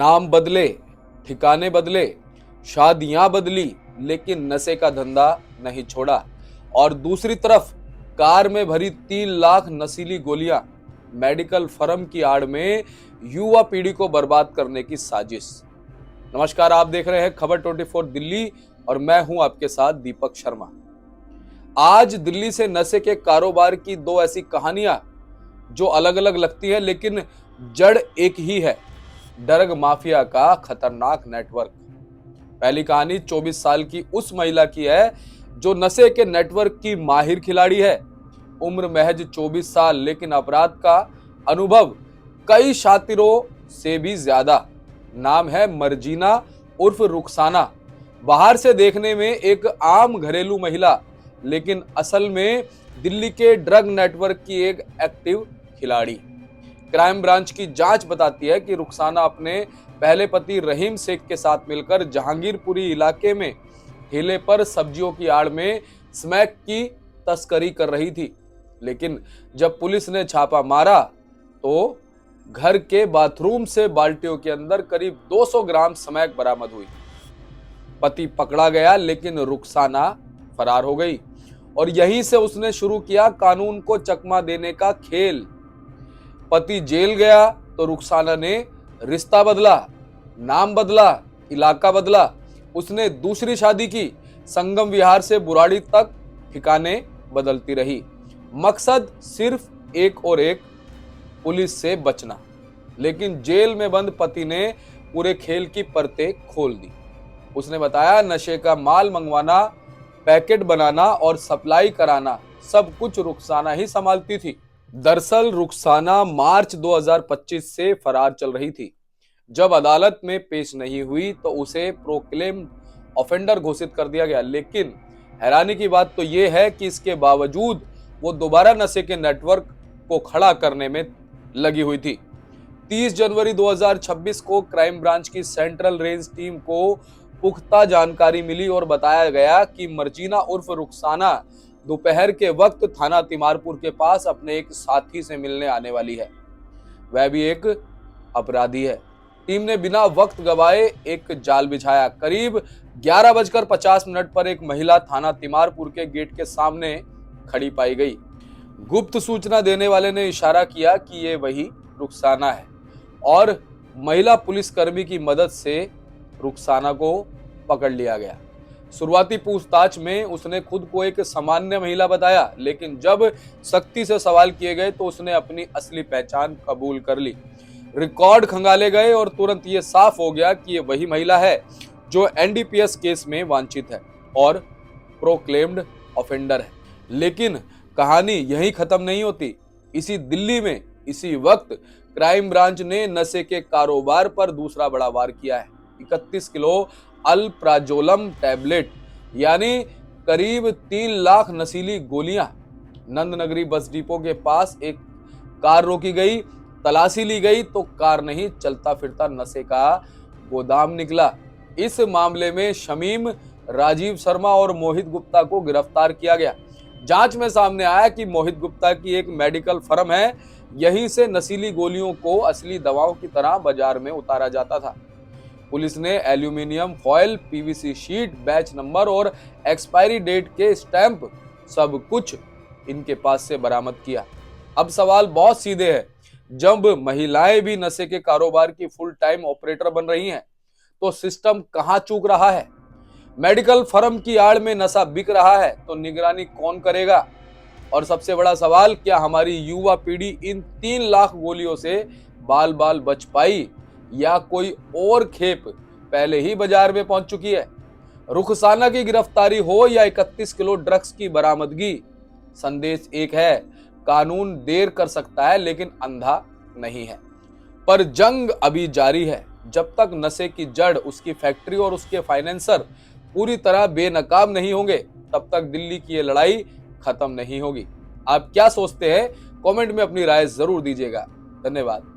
नाम बदले, ठिकाने बदले, शादियां बदली, लेकिन नशे का धंधा नहीं छोड़ा। और दूसरी तरफ कार में भरी 3 लाख नशीली गोलियां, मेडिकल फर्म की आड़ में युवा पीढ़ी को बर्बाद करने की साजिश। नमस्कार, आप देख रहे हैं खबर 24 दिल्ली और मैं हूं आपके साथ दीपक शर्मा। आज दिल्ली से नशे के कारोबार की दो ऐसी कहानियां जो अलग अलग लगती है लेकिन जड़ एक ही है, ड्रग माफिया का खतरनाक नेटवर्क। पहली कहानी 24 साल की उस महिला की है जो नशे के नेटवर्क की माहिर खिलाड़ी है। उम्र महज 24 साल, लेकिन अपराध का अनुभव कई शातिरों से भी ज्यादा। नाम है मर्जीना उर्फ रुखसाना। बाहर से देखने में एक आम घरेलू महिला, लेकिन असल में दिल्ली के ड्रग नेटवर्क की एक एक्टिव खिलाड़ी। क्राइम ब्रांच की जांच बताती है कि रुखसाना अपने पहले पति रहीम शेख के साथ मिलकर जहांगीरपुरी इलाके में ठेले पर सब्जियों की आड़ में स्मैक की तस्करी कर रही थी। लेकिन जब पुलिस ने छापा मारा तो घर के बाथरूम से बाल्टियों के अंदर करीब 200 ग्राम स्मैक बरामद हुई। पति पकड़ा गया, लेकिन रुखसाना फरार हो गई और यहीं से उसने शुरू किया कानून को चकमा देने का खेल। पति जेल गया तो रुखसाना ने रिश्ता बदला, नाम बदला, इलाका बदला। उसने दूसरी शादी की, संगम विहार से बुराड़ी तक ठिकाने बदलती रही। मकसद सिर्फ एक और एक, पुलिस से बचना। लेकिन जेल में बंद पति ने पूरे खेल की परतें खोल दी। उसने बताया नशे का माल मंगवाना, पैकेट बनाना और सप्लाई कराना सब कुछ रुखसाना ही संभालती थी। दरअसल रुखसाना मार्च 2025 से फरार चल रही थी। जब अदालत में पेश नहीं हुई तो उसे प्रोक्लेम ऑफेंडर घोषित कर दिया गया। लेकिन हैरानी की बात तो यह है कि इसके बावजूद वो दोबारा नशे के नेटवर्क को खड़ा करने में लगी हुई थी। 30 जनवरी 2026 को क्राइम ब्रांच की सेंट्रल रेंज टीम को पुख्ता जानकारी मिली और बताया गया कि मर्जीना उर्फ रुखसाना दोपहर के वक्त थाना तिमारपुर के पास अपने एक साथी से मिलने आने वाली है। वह भी एक अपराधी है। टीम ने बिना वक्त गवाए एक जाल बिछाया। करीब 11:50 पर एक महिला थाना तिमारपुर के गेट के सामने खड़ी पाई गई। गुप्त सूचना देने वाले ने इशारा किया कि ये वही रुखसाना है और महिला पुलिसकर्मी की मदद से रुखसाना को पकड़ लिया गया। शुरुआती पूछताछ में उसने खुद को एक सामान्य महिला बताया, लेकिन जब सख्ती से सवाल किए गए तो उसने अपनी असली पहचान कबूल कर ली। रिकॉर्ड खंगाले गए और तुरंत ये साफ हो गया कि ये वही महिला है जो एनडीपीएस केस में वांछित है और प्रोक्लेम्ड ऑफेंडर है। लेकिन कहानी यहीं खत्म नहीं होती। इसी दिल्ली में इसी वक्त क्राइम ब्रांच ने नशे के कारोबार पर दूसरा बड़ा वार किया है। 31 किलो अल्प्राजोलम टैबलेट यानी करीब 3 लाख नशीली गोलियां। नंदनगरी बस डिपो के पास एक कार रोकी गई, तलाशी ली गई तो कार नहीं, चलता फिरता नशे का गोदाम निकला। इस मामले में शमीम, राजीव शर्मा और मोहित गुप्ता को गिरफ्तार किया गया। जांच में सामने आया कि मोहित गुप्ता की एक मेडिकल फर्म है। यहीं से नशीली गोलियों को असली दवाओं की तरह बाजार में उतारा जाता था। पुलिस ने aluminium foil, PVC sheet, batch number और एक्सपायरी डेट के स्टैंप सब कुछ इनके पास से बरामद किया। अब सवाल बहुत सीधे है, जब महिलाएं भी नशे के कारोबार की फुल टाइम ऑपरेटर बन रही हैं तो सिस्टम कहां चूक रहा है? मेडिकल फर्म की आड़ में नशा बिक रहा है तो निगरानी कौन करेगा? और सबसे बड़ा सवाल, क्या हमारी युवा पीढ़ी इन 3 लाख गोलियों से बाल बाल बच पाई या कोई और खेप पहले ही बाजार में पहुंच चुकी है? रुखसाना की गिरफ्तारी हो या 31 किलो ड्रग्स की बरामदगी, संदेश एक है, कानून देर कर सकता है लेकिन अंधा नहीं है। पर जंग अभी जारी है। जब तक नशे की जड़, उसकी फैक्ट्री और उसके फाइनेंसर पूरी तरह बेनकाब नहीं होंगे, तब तक दिल्ली की ये लड़ाई खत्म नहीं होगी। आप क्या सोचते हैं? कमेंट में अपनी राय जरूर दीजिएगा। धन्यवाद।